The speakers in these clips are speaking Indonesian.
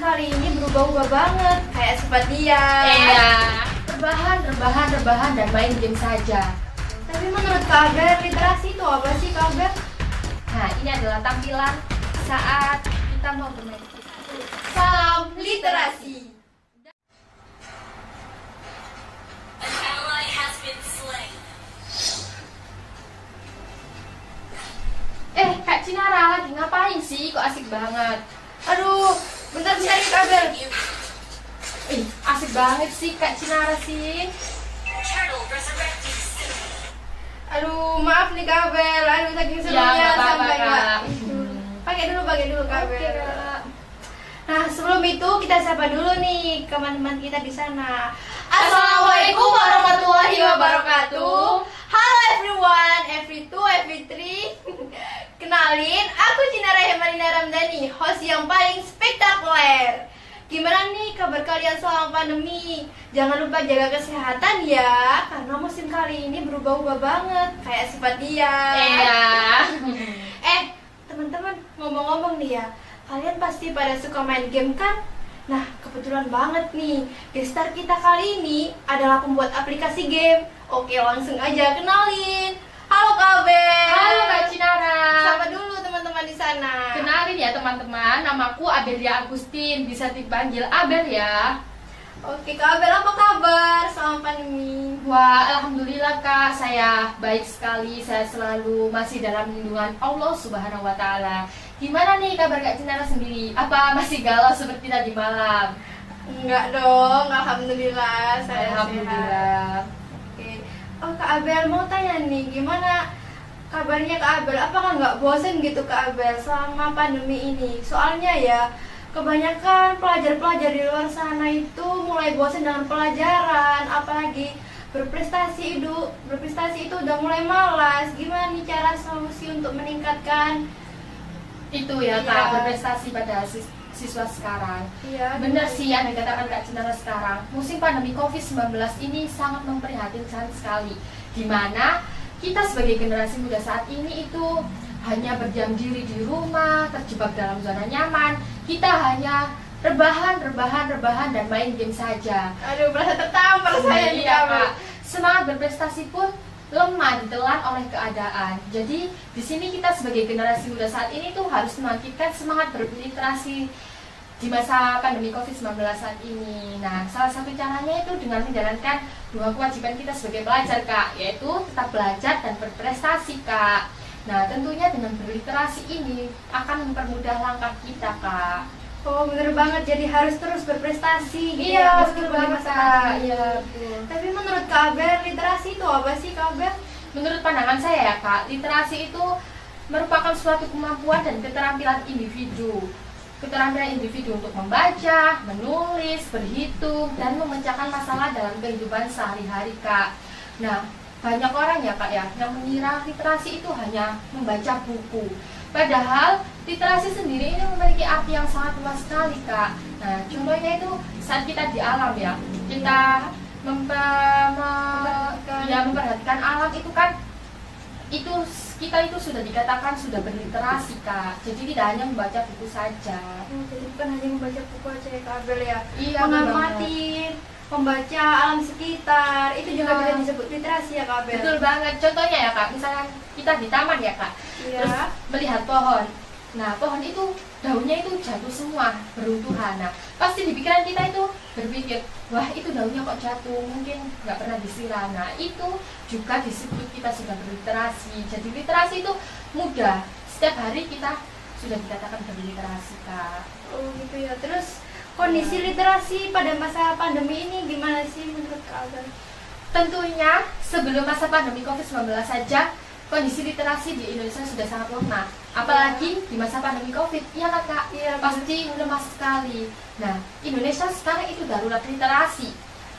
kali ini berubah-ubah banget, kayak sifat dia. Iya, rebahan dan main game saja. Tapi menurut Kak Abel, literasi itu apa sih Kak Abel? Nah, ini adalah tampilan saat kita mau bermain. Salam literasi. An ally has been slain. Kak Cinara lagi ngapain sih? Kok asik banget? Aduh, bentar-bentar nih Kak Abel. Asik banget sih Kak Cinara sih. Turtle resurrecting soon. Aduh, maaf nih Kak Abel. Aduh, saking Ya, serunya nggak apa-apa, sampai nggak. Kak. Pakai dulu Kak Oke, Abel. Kak. Nah, sebelum itu kita sapa dulu nih teman-teman kita di sana. Assalamualaikum warahmatullahi wabarakatuh. Halo everyone, every two, every three. Kenalin, aku Cinara Hemarina Ramdhani, host yang paling spektakuler. Gimana nih kabar kalian selama pandemi? Jangan lupa jaga kesehatan ya, karena musim kali ini berubah-ubah banget, kayak sifat dia. Iya. Teman-teman, ngomong-ngomong nih ya, kalian pasti pada suka main game kan? Nah, kebetulan banget nih, gestar kita kali ini adalah pembuat aplikasi game. Oke, langsung aja kenalin. Halo Kak Abel. Halo Kak Cinara. Sapa dulu teman-teman di sana. Kenalin ya teman-teman, namaku Abelia Agustin, bisa dipanggil Abel ya. Oke Kak Abel, apa kabar selama pandemi? Wah, alhamdulillah Kak, saya baik sekali. Saya selalu masih dalam lindungan Allah Subhanahu wa taala. Gimana nih kabar Kak Cinara sendiri? Apa masih galau seperti tadi malam? Enggak dong, alhamdulillah saya sehat. Alhamdulillah. Oke. Oh Kak Abel, mau tanya nih, gimana kabarnya Kak Abel? Apakah nggak bosen gitu Kak Abel selama pandemi ini? Soalnya ya, kebanyakan pelajar-pelajar di luar sana itu mulai bosen dengan pelajaran, apalagi berprestasi itu udah mulai malas. Gimana nih cara solusi untuk meningkatkan? Itu ya Iya. Kak, berprestasi pada siswa sekarang. Iya, Benar sih yang dikatakan Kak Cinara sekarang. Musim pandemi COVID-19 ini sangat memprihatinkan sekali, di mana kita sebagai generasi muda saat ini itu hanya berdiam diri di rumah, terjebak dalam zona nyaman. Kita hanya rebahan dan main game saja. Aduh, berasa tertampar saya nih Iya, Kak Abel. Kak. Semangat berprestasi pun lemah ditelan oleh keadaan. Jadi di sini kita sebagai generasi muda saat ini tuh harus membangkitkan semangat berliterasi di masa pandemi COVID-19 saat ini. Nah, salah satu caranya itu dengan menjalankan dua kewajiban kita sebagai pelajar, Kak, yaitu tetap belajar dan berprestasi, Kak. Nah, tentunya dengan berliterasi ini akan mempermudah langkah kita, Kak. Oh, bener banget, jadi harus terus berprestasi gitu Iya, ya, betul meskipun di banget, masa Kak. pandemi. Iya, betul. Tapi menurut Kak Abel, literasi itu apa sih Kak Abel? Menurut pandangan saya ya Kak, literasi itu merupakan suatu kemampuan dan keterampilan individu. Keterampilan individu untuk membaca, menulis, berhitung, dan memecahkan masalah dalam kehidupan sehari-hari Kak. Nah, banyak orang ya Kak ya, yang mengira literasi itu hanya membaca buku. Padahal literasi sendiri ini memiliki arti yang sangat luas sekali Kak. Nah, contohnya itu saat kita di alam ya, kita memperhatikan alam itu kan, itu kita itu sudah dikatakan sudah berliterasi Kak. Jadi tidak hanya membaca buku saja. Jadi bukan hanya membaca buku aja ya Kak Abel ya. Iya, Mengamati, membaca alam sekitar, itu juga Iya. bisa disebut literasi ya Kak Abel. Betul banget. Contohnya ya Kak, misalnya kita di taman ya Kak, Iya. terus melihat pohon. Nah, pohon itu daunnya itu jatuh semua, beruntuhan. Nah, pasti di pikiran kita itu berpikir, wah itu daunnya kok jatuh, mungkin nggak pernah disiram. Nah, itu juga disebut kita sudah berliterasi. Jadi literasi itu mudah. Setiap hari kita sudah dikatakan berliterasi Kak. Oh gitu ya. Terus kondisi literasi pada masa pandemi ini gimana sih menurut Kak Abel? Tentunya sebelum masa pandemi COVID-19 saja, kondisi literasi di Indonesia sudah sangat lemah. Apalagi di masa pandemi COVID, iya kan Kak? Iya, Pasti lemah sekali. Nah, Indonesia sekarang itu darurat literasi.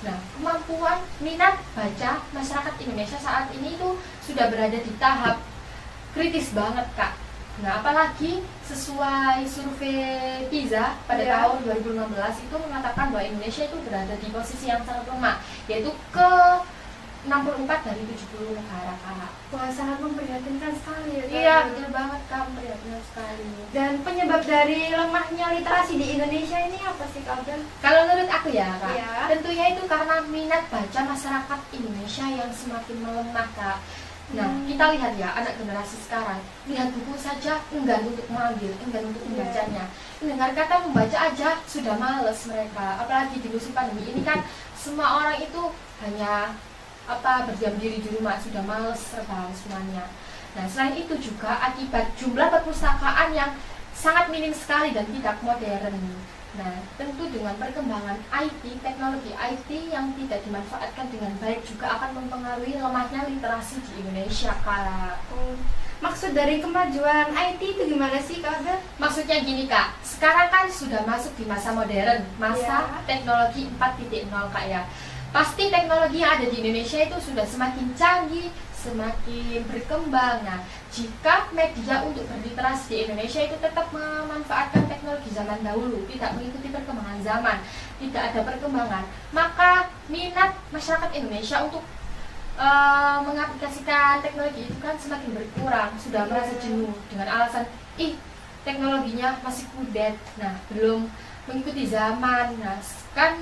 Nah, kemampuan minat baca masyarakat Indonesia saat ini itu sudah berada di tahap kritis banget Kak. Nah, apalagi sesuai survei PISA pada Iya. tahun 2015 itu mengatakan bahwa Indonesia itu berada di posisi yang sangat lemah, yaitu 64 dari 70 negara kak. Wah, sangat memprihatinkan sekali ya Kak. Iya betul banget kak, benar sekali. Dan penyebab dari lemahnya literasi di Indonesia ini apa sih Kak Bel? Kalau menurut aku ya kak, Iya. tentunya itu karena minat baca masyarakat Indonesia yang semakin melemah kak. Nah, kita lihat ya anak generasi sekarang, lihat buku saja enggan untuk mengambil, enggan untuk membacanya. Mendengar kata membaca aja sudah males mereka. Apalagi di musim pandemi ini kan semua orang itu hanya berdiam diri di rumah, sudah males serba semuanya. Nah, selain itu juga akibat jumlah perpustakaan yang sangat minim sekali dan tidak modern. Nah, tentu dengan perkembangan IT, teknologi IT yang tidak dimanfaatkan dengan baik juga akan mempengaruhi lemahnya literasi di Indonesia, Kak. Maksud dari kemajuan IT itu gimana sih Kak Bel? Maksudnya gini, Kak. Sekarang kan sudah masuk di masa modern, masa teknologi 4.0, Kak ya. Pasti teknologi yang ada di Indonesia itu sudah semakin canggih, semakin berkembang. Nah, jika media untuk berliterasi di Indonesia itu tetap memanfaatkan teknologi zaman dahulu, tidak mengikuti perkembangan zaman, tidak ada perkembangan, maka minat masyarakat Indonesia untuk mengaplikasikan teknologi itu kan semakin berkurang, sudah merasa jenuh dengan alasan teknologinya masih kudet, nah belum mengikuti zaman. Nah, kan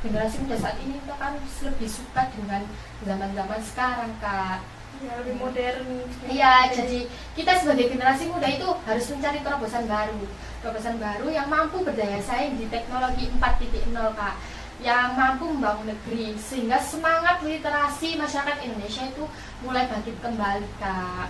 generasi muda saat ini kita kan lebih suka dengan zaman-zaman sekarang, Kak. Ya, lebih modern. Iya, jadi kita sebagai generasi muda itu harus mencari terobosan baru yang mampu berdaya saing di teknologi 4.0, Kak, yang mampu membangun negeri sehingga semangat literasi masyarakat Indonesia itu mulai bangkit kembali, Kak.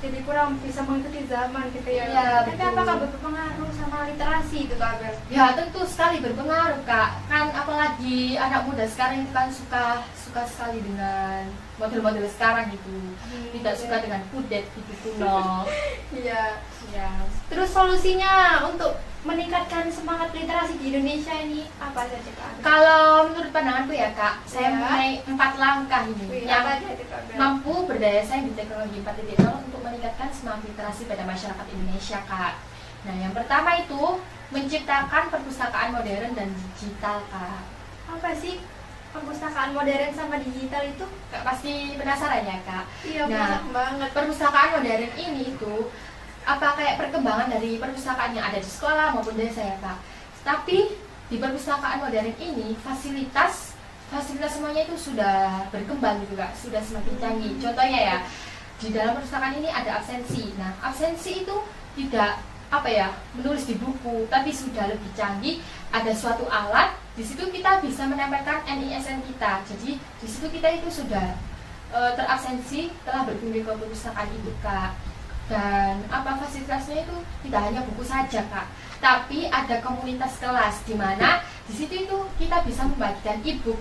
Jadi kurang bisa mengikuti zaman gitu ya. Iya, Tapi betul. apakah berpengaruh sama literasi itu Kak Bel? Ya tentu sekali berpengaruh, Kak. Kan apalagi anak muda sekarang itu kan suka sekali dengan model-model sekarang gitu. Tidak suka dengan kudet gitu kuno. Iya. Ya. Terus solusinya untuk meningkatkan semangat literasi di Indonesia ini apa saja Kak Bel? Kalau menurut pandanganku ya, Kak, saya Ya. mempunyai 4 langkah ini Wih, yang apa aja itu Kak Bel? mampu berdaya saing di teknologi 4.0 untuk meningkatkan semangat literasi pada masyarakat Indonesia, Kak. Nah, yang pertama itu menciptakan perpustakaan modern dan digital, Kak. Apa sih perpustakaan modern sama digital itu? Kak pasti penasaran ya, Kak. Iya, Nah, banyak banget. perpustakaan modern ini itu kayak perkembangan dari perpustakaan yang ada di sekolah maupun desa ya, Kak. Tapi di perpustakaan modern ini fasilitas semuanya itu sudah berkembang gitu, Kak, sudah semakin canggih. Contohnya ya, di dalam perpustakaan ini ada absensi. Nah, absensi itu tidak menulis di buku, tapi sudah lebih canggih. Ada suatu alat, di situ kita bisa menempelkan NISN kita. Jadi di situ kita itu sudah terabsensi telah berkunjung ke perpustakaan itu, Kak. Dan fasilitasnya itu tidak hanya buku saja, Kak, tapi ada komunitas kelas di mana di situ itu kita bisa membagikan e-book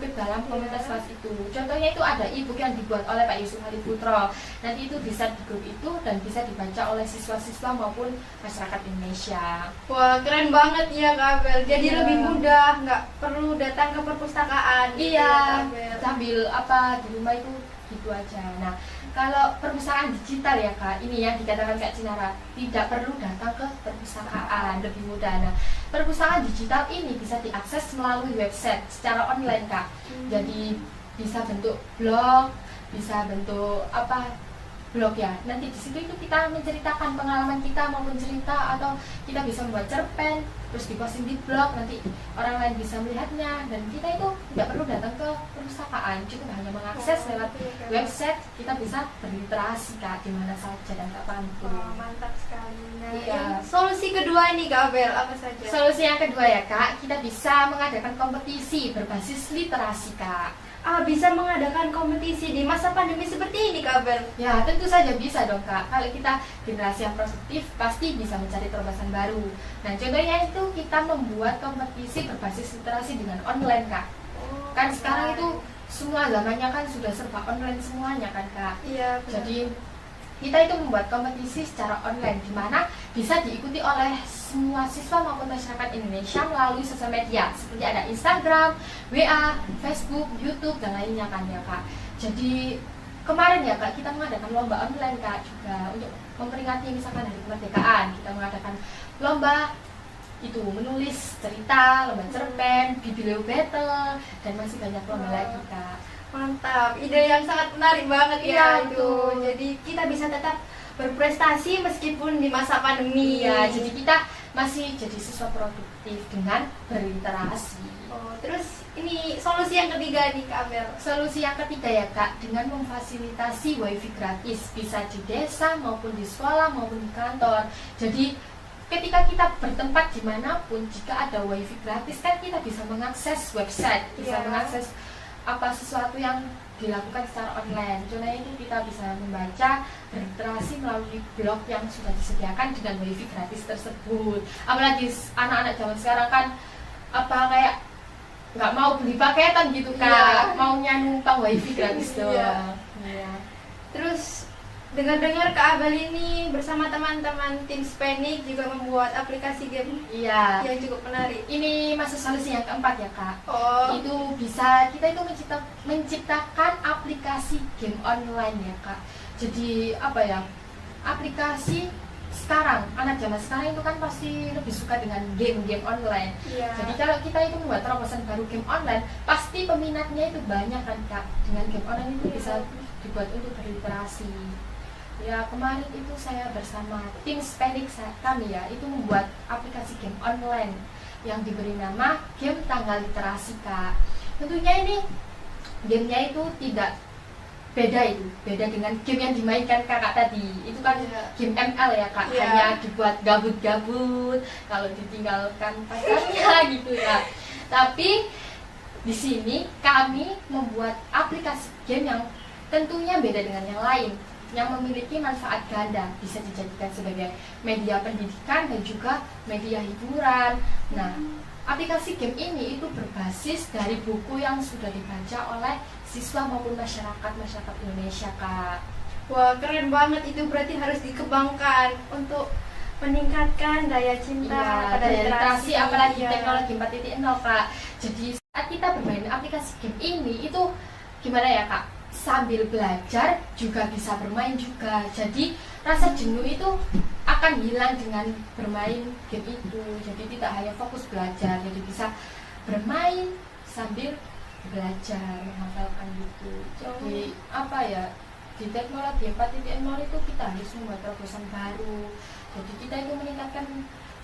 ke dalam komunitas kelas itu. Contohnya itu ada e-book yang dibuat oleh Pak Yusuf Haliputro. Nanti itu bisa di grup itu dan bisa dibaca oleh siswa-siswa maupun masyarakat Indonesia. Wah, keren banget ya Kak Bel. Jadi Iya. lebih mudah, nggak perlu datang ke perpustakaan. gitu ya, Iya, Kak Bel. sambil di rumah itu gitu aja. Nah, kalau perpustakaan digital ya, Kak, ini yang dikatakan Kak Cinara, tidak perlu datang ke perpustakaan, lebih mudah. Nah, perpustakaan digital ini bisa diakses melalui website secara online, Kak. Jadi bisa bentuk blog, bisa bentuk blog ya. Nanti di situ itu kita menceritakan pengalaman kita maupun cerita, atau kita bisa membuat cerpen terus diposting di blog, nanti orang lain bisa melihatnya, dan kita itu tidak perlu datang ke perpustakaan, cukup hanya mengakses lewat website. Kita bisa berliterasi, Kak, di mana saja dan kapanpun. Wah, mantap sekali. Nah, Iya. yang solusi kedua ini Kak Bel apa saja? Solusi yang kedua ya, Kak, kita bisa mengadakan kompetisi berbasis literasi, Kak. Bisa mengadakan kompetisi di masa pandemi seperti ini Kak Bel? Ya, tentu saja bisa dong, Kak. Kalau kita generasi yang produktif, pasti bisa mencari terobosan baru. Nah, contohnya itu kita membuat kompetisi berbasis literasi dengan online, Kak. Kan sekarang itu semua zamannya kan sudah serba online semuanya kan, Kak. Iya, benar. Jadi kita itu membuat kompetisi secara online di mana bisa diikuti oleh semua siswa maupun masyarakat Indonesia melalui sosial media seperti ada Instagram, WA, Facebook, YouTube dan lainnya kan ya, Kak. Jadi kemarin ya, Kak, kita mengadakan lomba online, Kak, juga untuk memperingati misalkan hari kemerdekaan. Kita mengadakan lomba itu menulis cerita, lomba cerpen, biblio battle, dan masih banyak lomba lagi, Kak. Mantap, ide yang sangat menarik banget Iya, ya itu. betul. Jadi kita bisa tetap berprestasi meskipun di masa pandemi. Iya, jadi kita masih jadi siswa produktif dengan berliterasi. Oh, terus ini solusi yang ketiga nih Kak Amel. Solusi yang ketiga ya Kak, dengan memfasilitasi wifi gratis, bisa di desa maupun di sekolah maupun di kantor. Jadi ketika kita bertempat dimanapun, jika ada wifi gratis kan kita bisa mengakses website, bisa Iya. mengakses apa sesuatu yang dilakukan secara online. Contohnya itu kita bisa membaca, berliterasi melalui blog yang sudah disediakan dengan wifi gratis tersebut. Apalagi anak-anak zaman sekarang kan apa kayak nggak mau beli paketan gitu Kak, Iya. maunya numpang wifi gratis Iya. doang. Iya. Terus dengar-dengar Kak Abel ini bersama teman-teman tim Spanik juga membuat aplikasi game Iya. yang cukup menarik. Ini masuk solusi yang keempat ya Kak. Oh, Itu bisa kita itu menciptakan aplikasi game online ya Kak. Jadi apa ya, aplikasi sekarang anak zaman sekarang itu kan pasti lebih suka dengan game-game online. iya. Jadi kalau kita itu membuat terobosan baru game online, pasti peminatnya itu banyak kan Kak. Dengan game online itu bisa dibuat untuk berliterasi. Ya kemarin itu saya bersama tim Spanik kami ya, itu membuat aplikasi game online yang diberi nama Game Tanggal Literasi Kak. Tentunya ini gamenya itu tidak beda dengan game yang dimainkan kakak tadi. Itu kan Iya. game ML ya Kak, Iya. hanya dibuat gabut-gabut kalau ditinggalkan pacarnya gitu ya. Tapi di sini kami membuat aplikasi game yang tentunya beda dengan yang lain, yang memiliki manfaat ganda, bisa dijadikan sebagai media pendidikan dan juga media hiburan. Nah, aplikasi game ini itu berbasis dari buku yang sudah dibaca oleh siswa maupun masyarakat Indonesia Kak. Wah, keren banget, itu berarti harus dikembangkan untuk meningkatkan daya cinta Iya, pada daya literasi apalagi Iya. teknologi 4.0 Kak. Jadi saat kita bermain aplikasi game ini itu gimana ya Kak? Sambil belajar juga bisa bermain juga. Jadi rasa jenuh itu akan hilang dengan bermain game itu. Jadi tidak hanya fokus belajar, jadi bisa bermain sambil belajar, menghafalkan gitu. Jadi apa ya? Di teknologi 4.0 itu kita harus membuat terobosan baru. Jadi kita itu meningkatkan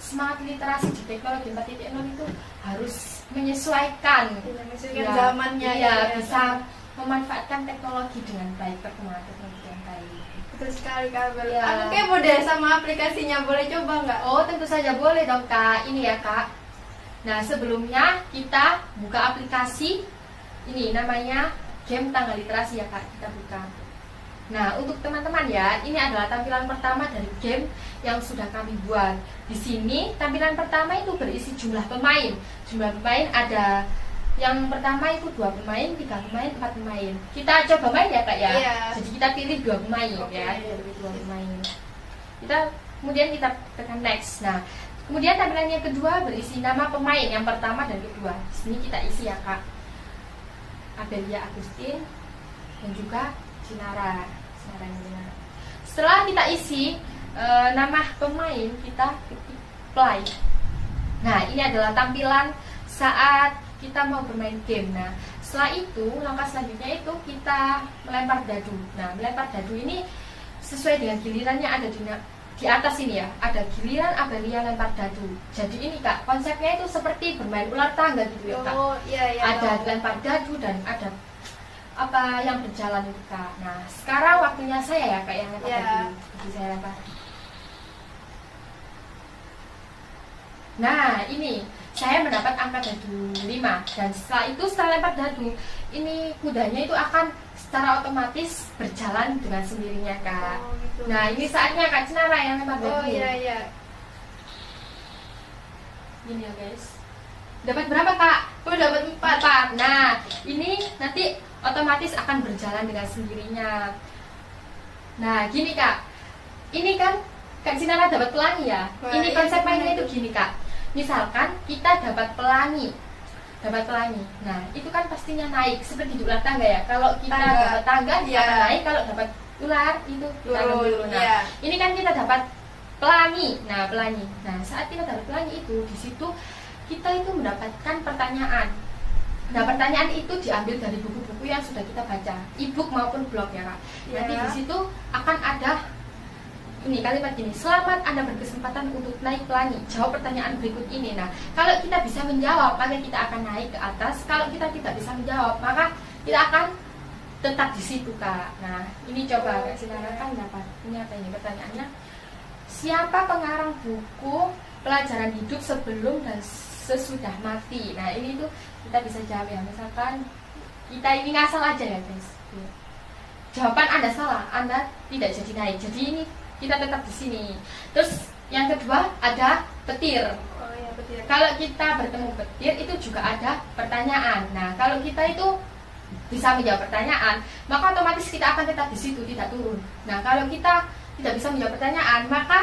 semangat literasi di teknologi 4.0 itu harus menyesuaikan. Iya, menyesuaikan Ya, zamannya. iya, gitu ya. bisa memanfaatkan teknologi dengan baik, perkembangan teknologi yang baik. Betul sekali Kak Abel. Iya. Aku kepo deh sama aplikasinya, boleh coba nggak? Oh, tentu saja boleh dong Kak. Ini ya Kak. Nah, sebelumnya kita buka aplikasi ini, namanya Game Tanggal Literasi ya Kak. Kita buka. Nah, untuk teman-teman ya, ini adalah tampilan pertama dari game yang sudah kami buat. Di sini tampilan pertama itu berisi jumlah pemain. Jumlah pemain ada yang pertama itu 2 pemain, 3 pemain, 4 pemain. Kita coba main ya Kak ya. Iya. Jadi kita pilih 2 pemain Oke. ya, kita pilih 2 pemain. Kemudian kita tekan next. Nah, kemudian tampilan yang kedua berisi nama pemain yang pertama dan kedua. Di sini kita isi ya Kak. Abelia Agustin dan juga Cinara. Setelah kita isi nama pemain, kita ketik play. Nah, ini adalah tampilan saat kita mau bermain game. Nah, setelah itu langkah selanjutnya itu kita melempar dadu. Nah, melempar dadu ini sesuai dengan gilirannya ada di atas ini ya. Ada giliran Abelia lempar dadu. Jadi ini Kak, konsepnya itu seperti bermain ular tangga gitu ya Kak. Oh, iya iya. Ada tahu. lempar dadu dan ada apa yang berjalan itu Kak. Nah, sekarang waktunya saya ya Kak yang lempar Iya. dadu. Jadi saya lempar. Nah, ini saya mendapat angka dadu 5 dan setelah lempar dadu, ini kudanya itu akan secara otomatis berjalan dengan sendirinya Kak. Oh, gitu. Nah, ini saatnya Kak Cinara yang lempar Oh, dadu. iya iya. Ini ya guys. Dapat berapa Kak? Oh, dapat 4. 4. Nah, ini nanti otomatis akan berjalan dengan sendirinya. Nah, gini Kak. Ini kan Kak Cinara dapat pelangi ya. Wah, Ini iya, konsep gimana mainnya itu itu? gini Kak. Misalkan kita dapat pelangi. Nah, itu kan pastinya naik seperti di ular tangga ya. Kalau kita Tangga. dapat tangga dia Iya. akan naik, kalau dapat ular itu kita akan Turun, turun. Nah, iya. ini kan kita dapat pelangi. Nah, pelangi. Nah, saat kita dapat pelangi itu di situ kita itu mendapatkan pertanyaan. Nah, pertanyaan itu diambil dari buku-buku yang sudah kita baca, e-book maupun blog ya Kak. Nanti Ya. di situ akan ada ini kalimat gini, selamat Anda berkesempatan untuk naik pelangi, jawab pertanyaan berikut ini. Nah, kalau kita bisa menjawab, maka kita akan naik ke atas. Kalau kita tidak bisa menjawab, maka kita akan tetap di situ Kak. Nah, ini coba Kak silakan dapat. Ini apa ini pertanyaannya? Siapa pengarang buku Pelajaran Hidup Sebelum dan Sesudah Mati? Nah, ini tuh kita bisa jawab ya. Misalkan kita ini ngasal aja ya guys. Jawaban Anda salah, Anda tidak jadi naik. Jadi ini kita tetap di sini. Terus yang kedua ada petir. Oh ya, petir. Kalau kita bertemu petir itu juga ada pertanyaan. Nah, kalau kita itu bisa menjawab pertanyaan, maka otomatis kita akan tetap di situ, tidak turun. Nah, kalau kita tidak bisa menjawab pertanyaan, maka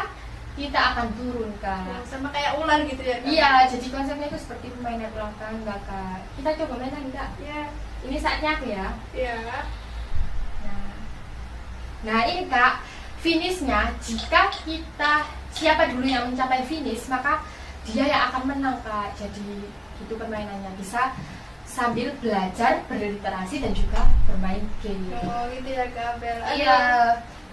kita akan turun Kak. Sama kayak ular gitu ya, Kak? Iya, jadi konsepnya itu seperti permainan ulang tangga Kak. Kita coba mainan Kak. Iya. Ini saatnya aku ya. Iya. Nah ini Kak, finishnya jika kita siapa dulu yang mencapai finish, maka dia yang akan menang Kak. Jadi itu permainannya, bisa sambil belajar berliterasi dan juga bermain game. Oh gitu ya Kak Bel. Iya.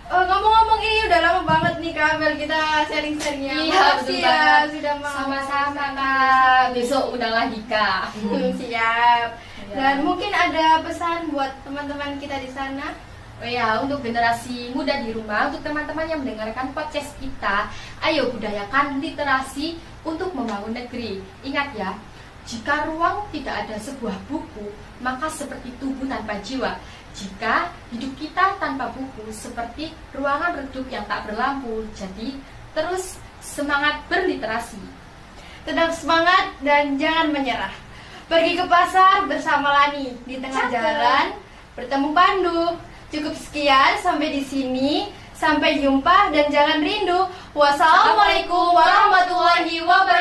Oh, ngomong-ngomong ini udah lama banget nih Kak Bel kita sharing-sharingnya. Iya, Makasih betul ya banget. sudah mau. Sama-sama Kak. Besok undang lagi Kak. Siap. Iya. Dan mungkin ada pesan buat teman-teman kita di sana. Oh ya, untuk generasi muda di rumah, untuk teman-teman yang mendengarkan podcast kita, ayo budayakan literasi untuk membangun negeri. Ingat ya, jika ruang tidak ada sebuah buku, maka seperti tubuh tanpa jiwa. Jika hidup kita tanpa buku, seperti ruangan redup yang tak berlampu. Jadi, terus semangat berliterasi. Tetap semangat dan jangan menyerah. Pergi ke pasar bersama Lani di tengah Cakep. jalan, bertemu Pandu. Cukup sekian sampai di sini. Sampai jumpa dan jangan rindu. Wassalamualaikum warahmatullahi wabarakatuh.